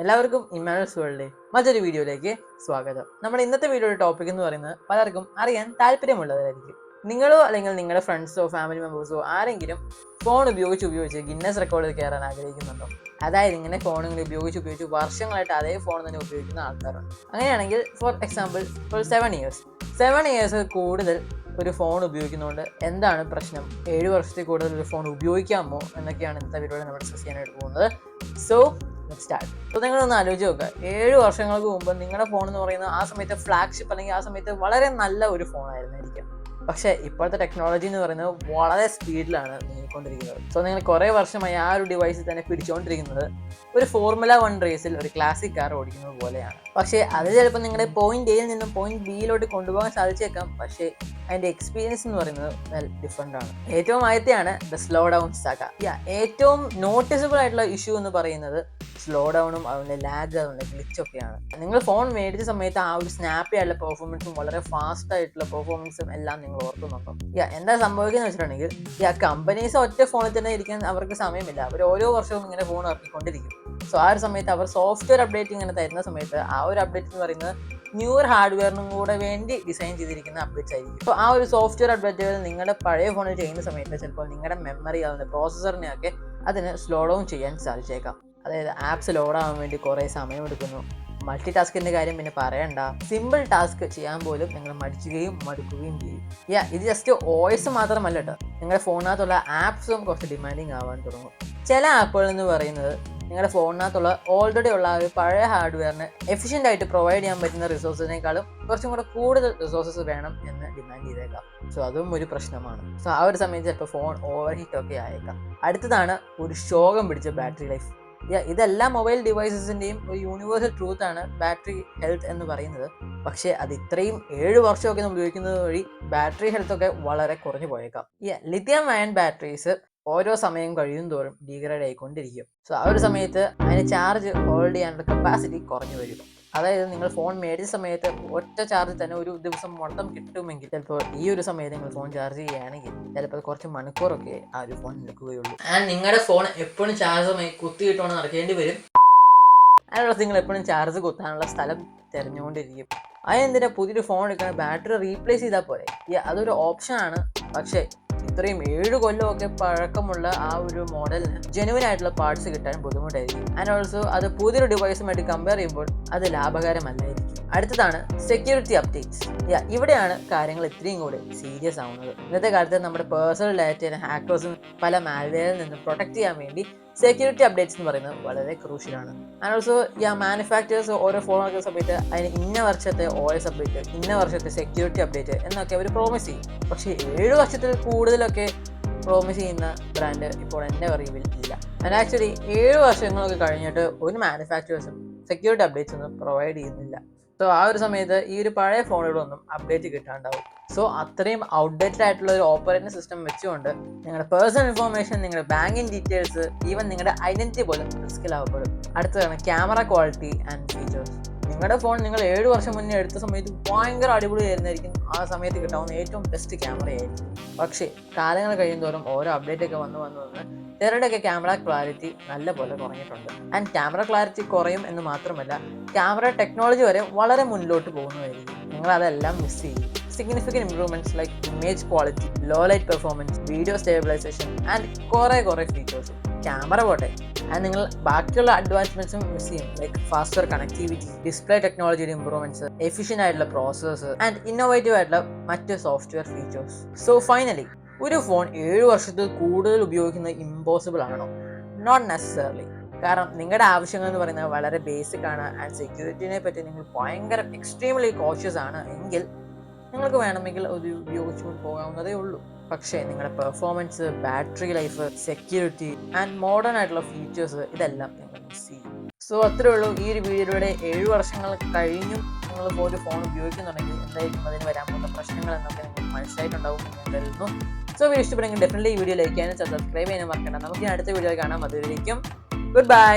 എല്ലാവർക്കും ഇമ്മാനുവൽസ് വേൾഡിലെ മറ്റൊരു വീഡിയോയിലേക്ക് സ്വാഗതം. നമ്മുടെ ഇന്നത്തെ വീഡിയോയുടെ ടോപ്പിക് എന്ന് പറയുന്നത് പലർക്കും അറിയാൻ താല്പര്യമുള്ളതായിരിക്കും. നിങ്ങളോ അല്ലെങ്കിൽ നിങ്ങളുടെ ഫ്രണ്ട്സോ ഫാമിലി മെമ്പേഴ്സോ ആരെങ്കിലും ഫോൺ ഉപയോഗിച്ച് ഗിന്നസ് റെക്കോർഡിൽ കയറാൻ ആഗ്രഹിക്കുന്നുണ്ടോ? അതായത് ഇങ്ങനെ ഫോണുകൾ ഉപയോഗിച്ച് വർഷങ്ങളായിട്ട് അതേ ഫോൺ തന്നെ ഉപയോഗിക്കുന്ന ആൾക്കാരുണ്ട്. അങ്ങനെയാണെങ്കിൽ ഫോർ എക്സാമ്പിൾ ഇപ്പോൾ 7 ഇയേഴ്സ് കൂടുതൽ ഒരു ഫോൺ ഉപയോഗിക്കുന്നതുകൊണ്ട് എന്താണ് പ്രശ്നം? 7 വർഷത്തിൽ കൂടുതൽ ഒരു ഫോൺ ഉപയോഗിക്കാമോ എന്നൊക്കെയാണ് ഇന്നത്തെ വീഡിയോയിൽ നമ്മൾ ഡിസ്കസ് ചെയ്യാനായിട്ട് പോകുന്നത്. So start. അപ്പോൾ നിങ്ങളൊന്ന് ആലോചിച്ച് നോക്കുക, 7 വർഷങ്ങൾക്ക് മുമ്പ് നിങ്ങളുടെ ഫോൺ എന്ന് പറയുന്നത് ആ സമയത്ത് ഫ്ലാഗ്ഷിപ്പ് അല്ലെങ്കിൽ ആ സമയത്ത് വളരെ നല്ല ഒരു ഫോൺ ആയിരുന്നായിരിക്കും. പക്ഷേ ഇപ്പോഴത്തെ ടെക്നോളജി എന്ന് പറയുന്നത് വളരെ സ്പീഡിലാണ് നീങ്ങിക്കൊണ്ടിരിക്കുന്നത്. സോ നിങ്ങൾ കുറേ വർഷമായി ആ ഒരു ഡിവൈസിൽ തന്നെ പിടിച്ചുകൊണ്ടിരിക്കുന്നത് ഒരു ഫോർമുല 1 റേസിൽ ഒരു ക്ലാസിക് കാർ ഓടിക്കുന്നത് പോലെയാണ്. പക്ഷേ അത് ചിലപ്പോൾ നിങ്ങളുടെ പോയിന്റ് എയിൽ നിന്നും പോയിന്റ് ബിയിലോട്ട് കൊണ്ടുപോകാൻ സാധിച്ചേക്കാം. പക്ഷേ അതിൻ്റെ എക്സ്പീരിയൻസ് എന്ന് പറയുന്നത് ഡിഫറെൻ്റ് ആണ്. ഏറ്റവും ആദ്യത്തെയാണ് ദ സ്ലോ ഡൗൺ സാഗ. ഏറ്റവും നോട്ടീസബിൾ ആയിട്ടുള്ള ഇഷ്യൂ എന്ന് പറയുന്നത് സ്ലോ ഡൗണും അതിൻ്റെ ലാഗ് അതിൻ്റെ ഗ്ലിച്ചൊക്കെയാണ്. നിങ്ങൾ ഫോൺ മേടിച്ച സമയത്ത് ആ ഒരു സ്നാപ്പി ആയിട്ടുള്ള പെർഫോമൻസും വളരെ ഫാസ്റ്റ് ആയിട്ടുള്ള പെർഫോമൻസും എല്ലാം നിങ്ങൾ ഓർക്കുന്നുണ്ടോ? എന്താ സംഭവിക്കുന്നത് വെച്ചിട്ടുണ്ടെങ്കിൽ കമ്പനീസ് ഒറ്റ ഫോണിൽ തന്നെ ഇരിക്കാൻ അവർക്ക് സമയമില്ല. അവർ ഓരോ വർഷവും ഇങ്ങനെ ഫോൺ ഇറക്കിക്കൊണ്ടിരിക്കും. സോ ആ ഒരു സമയത്ത് അവർ സോഫ്റ്റ്വെയർ അപ്ഡേറ്റ് ഇങ്ങനെ തരുന്ന സമയത്ത് ആ ഒരു അപ്ഡേറ്റ് എന്ന് പറയുന്നത് ന്യൂവർ ഹാർഡ്വെയറിനും കൂടെ വേണ്ടി ഡിസൈൻ ചെയ്തിരിക്കുന്ന അപ്ഡേറ്റ്സ് ആയിരിക്കും. അപ്പോൾ ആ ഒരു സോഫ്റ്റ്വെയർ അപ്ഡേറ്റുകൾ നിങ്ങളുടെ പഴയ ഫോണിൽ ചെയ്യുന്ന സമയത്ത് ചിലപ്പോൾ നിങ്ങളുടെ മെമ്മറി അതിൻ്റെ പ്രോസസ്സറിനെയൊക്കെ അതിന് സ്ലോ ഡൗൺ ചെയ്യാൻ സാധിച്ചേക്കാം. അതായത് ആപ്സ് ലോഡാകാൻ വേണ്ടി കുറേ സമയമെടുക്കുന്നു. മൾട്ടി ടാസ്കിൻ്റെ കാര്യം പിന്നെ പറയണ്ട. സിമ്പിൾ ടാസ്ക് ചെയ്യാൻ പോലും നിങ്ങൾ മടുക്കുകയും ചെയ്യും. ഇത് ജസ്റ്റ് വോയിസ് മാത്രമല്ല കേട്ടോ, നിങ്ങളുടെ ഫോണിനകത്തുള്ള ആപ്സും കുറച്ച് ഡിമാൻഡിങ് ആവാൻ തുടങ്ങും. ചില ആപ്പുകൾ എന്ന് പറയുന്നത് നിങ്ങളുടെ ഫോണിനകത്തുള്ള ഓൾറെഡി ഉള്ള ഒരു പഴയ ഹാർഡ്വെയറിന് എഫിഷ്യൻ്റ് ആയിട്ട് പ്രൊവൈഡ് ചെയ്യാൻ പറ്റുന്ന റിസോഴ്സിനേക്കാളും കുറച്ചും കൂടെ കൂടുതൽ റിസോഴ്സസ് വേണം എന്ന് ഡിമാൻഡ് ചെയ്തേക്കാം. സോ അതും ഒരു പ്രശ്നമാണ്. സോ ആ ഒരു സമയത്ത് ചിലപ്പോൾ ഫോൺ ഓവർ ഹീറ്റ് ഒക്കെ ആയേക്കാം. അടുത്തതാണ് ഒരു ശോകം പിടിച്ച ബാറ്ററി ലൈഫ്. ഇതെല്ലാ മൊബൈൽ ഡിവൈസസിൻ്റെയും ഒരു യൂണിവേഴ്സൽ ട്രൂത്ത് ആണ് ബാറ്ററി ഹെൽത്ത് എന്ന് പറയുന്നത്. പക്ഷേ അത് ഇത്രയും 7 വർഷമൊക്കെ നമ്മൾ ഉപയോഗിക്കുന്നത് വഴി ബാറ്ററി ഹെൽത്ത് ഒക്കെ വളരെ കുറഞ്ഞു പോയേക്കാം. ലിഥിയം അയൺ ബാറ്ററീസ് ഓരോ സമയം കഴിയും തോറും ഡീഗ്രേഡ് ആയിക്കൊണ്ടിരിക്കും. സോ ആ ഒരു സമയത്ത് അതിന് ചാർജ് ഹോൾഡ് ചെയ്യാനുള്ള കപ്പാസിറ്റി കുറഞ്ഞു വരും. അതായത് നിങ്ങൾ ഫോൺ മേടിച്ച സമയത്ത് ഒറ്റ ചാർജ് തന്നെ ഒരു ദിവസം മൊത്തം കിട്ടുമെങ്കിൽ ചിലപ്പോൾ ഈ ഒരു സമയത്ത് നിങ്ങൾ ഫോൺ ചാർജ് ചെയ്യുകയാണെങ്കിൽ ചിലപ്പോൾ കുറച്ച് മണിക്കൂറൊക്കെ ആ ഒരു ഫോൺ നിൽക്കുകയുള്ളൂ. ആൻഡ് നിങ്ങളുടെ ഫോൺ എപ്പോഴും ചാർജുമായി കുത്തിയിട്ടോണ്ട് നടക്കേണ്ടി വരും. അതിനുള്ള നിങ്ങൾ എപ്പോഴും ചാർജ് കുത്താനുള്ള സ്ഥലം തിരഞ്ഞുകൊണ്ടിരിക്കും. അതെന്തിനാ പുതിയൊരു ഫോൺ എടുക്കാൻ ബാറ്ററി റീപ്ലേസ് ചെയ്താൽ പോലെ? അതൊരു ഓപ്ഷനാണ്. പക്ഷേ ഇത്രയും 7 കൊല്ലമൊക്കെ പഴക്കമുള്ള ആ ഒരു മോഡലിന് ജെനുവിൻ ആയിട്ടുള്ള പാർട്സ് കിട്ടാൻ ബുദ്ധിമുട്ടായിരിക്കും. ആൻഡ് ഓൾസോ അത് പുതിയൊരു ഡിവൈസുമായിട്ട് കമ്പയർ ചെയ്യുമ്പോൾ അത് ലാഭകരമല്ലായിരിക്കും. അടുത്തതാണ് സെക്യൂരിറ്റി അപ്ഡേറ്റ്സ്. ഇവിടെയാണ് കാര്യങ്ങൾ ഇത്രയും കൂടി സീരിയസ് ആവുന്നത്. ഇന്നത്തെ കാലത്ത് നമ്മുടെ പേഴ്സണൽ ഡാറ്റയെ ഹാക്കേഴ്സും പല മാൽവെയറിൽ നിന്ന് പ്രൊട്ടക്ട് ചെയ്യാൻ വേണ്ടി സെക്യൂരിറ്റി അപ്ഡേറ്റ്സ് എന്ന് പറയുന്നത് വളരെ ക്രൂഷ്യലാണ്. ആൻഡ് ഓൾസോ മാനുഫാക്ചേഴ്സ് ഓരോ ഫോൺ എടുക്കുന്ന സമയത്ത് അതിന് ഇന്ന വർഷത്തെ OS അപ്ഡേറ്റ്, ഇന്ന വർഷത്തെ സെക്യൂരിറ്റി അപ്ഡേറ്റ് എന്നൊക്കെ അവർ പ്രോമിസ് ചെയ്യും. പക്ഷേ 7 വർഷത്തിൽ കൂടുതലൊക്കെ പ്രോമിസ് ചെയ്യുന്ന ബ്രാൻഡ് ഇപ്പോൾ എൻ്റെ അറിവിൽ ഇല്ല. ആൻഡ് ആക്ച്വലി 7 വർഷങ്ങളൊക്കെ കഴിഞ്ഞിട്ട് ഒരു മാനുഫാക്ചേഴ്സും സെക്യൂരിറ്റി അപ്ഡേറ്റ്സ് ഒന്നും പ്രൊവൈഡ് ചെയ്യുന്നില്ല. സോ ആ ഒരു സമയത്ത് ഈ ഒരു പഴയ ഫോണുകളൊന്നും അപ്ഡേറ്റ് കിട്ടാണ്ടാവും. സോ അത്രയും ഔട്ട്ഡേറ്റഡ് ആയിട്ടുള്ള ഒരു ഓപ്പറേറ്റിംഗ് സിസ്റ്റം വെച്ചുകൊണ്ട് നിങ്ങളുടെ പേഴ്സണൽ ഇൻഫോർമേഷൻ, നിങ്ങളുടെ ബാങ്കിങ് ഡീറ്റെയിൽസ്, ഈവൻ നിങ്ങളുടെ ഐഡന്റിറ്റി പോലും റിസ്കിലാവപ്പെടും. അടുത്തതാണ് ക്യാമറ ക്വാളിറ്റി ആൻഡ് ഫീച്ചേഴ്സ്. നിങ്ങളുടെ ഫോൺ നിങ്ങൾ 7 വർഷം മുന്നേ എടുത്ത സമയത്ത് ഭയങ്കര അടിപൊളിയായിരുന്നായിരിക്കും. ആ സമയത്ത് കിട്ടാവുന്ന ഏറ്റവും ബെസ്റ്റ് ക്യാമറയായിരിക്കും. പക്ഷേ കാലങ്ങൾ കഴിയുന്തോറും ഓരോ അപ്ഡേറ്റ് ഒക്കെ വന്ന് ചിലരുടെയൊക്കെ ക്യാമറ ക്ലാരിറ്റി നല്ല പോലെ കുറഞ്ഞിട്ടുണ്ട്. ആൻഡ് ക്യാമറ ക്ലാരിറ്റി കുറയും എന്ന് മാത്രമല്ല, ക്യാമറ ടെക്നോളജി വരെ വളരെ മുന്നിലോട്ട് പോകുന്നതായിരിക്കും. നിങ്ങൾ അതെല്ലാം മിസ് ചെയ്യും. Significant improvements like image quality, low light performance, video stabilisation and കുറേ ഫീച്ചേഴ്സ്. ക്യാമറ പോട്ടെ, ആൻഡ് നിങ്ങൾ ബാക്കിയുള്ള അഡ്വാൻസ്മെന്റ്സും മിസ് ചെയ്യും. ലൈക്ക് ഫാസ്റ്റർ കണക്ടിവിറ്റി, ഡിസ്പ്ലേ ടെക്നോളജിയുടെ ഇംപ്രൂവ്മെന്റ്സ്, എഫിഷ്യൻ്റ് ആയിട്ടുള്ള പ്രോസസ്സേഴ്സ് ആൻഡ് ഇന്നോവേറ്റീവ് ആയിട്ടുള്ള മറ്റ് സോഫ്റ്റ്വെയർ ഫീച്ചേഴ്സ്. സോ ഫൈനലി, ഒരു ഫോൺ 7 വർഷത്തിൽ കൂടുതൽ ഉപയോഗിക്കുന്നത് ഇമ്പോസിബിൾ ആണോ? Not necessarily. കാരണം നിങ്ങളുടെ ആവശ്യങ്ങൾ എന്ന് പറയുന്നത് വളരെ ബേസിക് ആണ്. ആൻഡ് സെക്യൂരിറ്റിനെ പറ്റി നിങ്ങൾ ഭയങ്കര എക്സ്ട്രീംലി കോഷ്യസ് ആണ് എങ്കിൽ നിങ്ങൾക്ക് വേണമെങ്കിൽ അത് ഉപയോഗിച്ചുകൊണ്ട് പോകാവുന്നതേ ഉള്ളൂ. പക്ഷേ നിങ്ങളുടെ performance, battery life, security and modern ആയിട്ടുള്ള ഫീച്ചേഴ്സ് ഇതെല്ലാം നിങ്ങൾ മിസ് ചെയ്യും. സോ അത്രേ ഉള്ളൂ. ഈ ഒരു വീഡിയോയുടെ 7 വർഷങ്ങൾ കഴിഞ്ഞും നിങ്ങൾ ഒരു ഫോൺ ഉപയോഗിക്കുന്നുണ്ടെങ്കിൽ എന്തായിരിക്കും അതിന് വരാൻ പോകുന്ന പ്രശ്നങ്ങൾ എന്നൊക്കെ നിങ്ങൾക്ക് മനസ്സിലായിട്ടുണ്ടാവും എന്ന് ഞാൻ കരുതുന്നു. സോ വീഡിയോ ഇഷ്ടപ്പെടുമെങ്കിൽ ഡെഫിനറ്റ്ലി ഈ വീഡിയോ ലൈക്ക് ചെയ്യാനും സബ്സ്ക്രൈബ് ചെയ്യാനും മറക്കണ്ട. നമുക്ക് അടുത്ത വീഡിയോ കാണാം. അതുവരേക്കും ഗുഡ് ബൈ.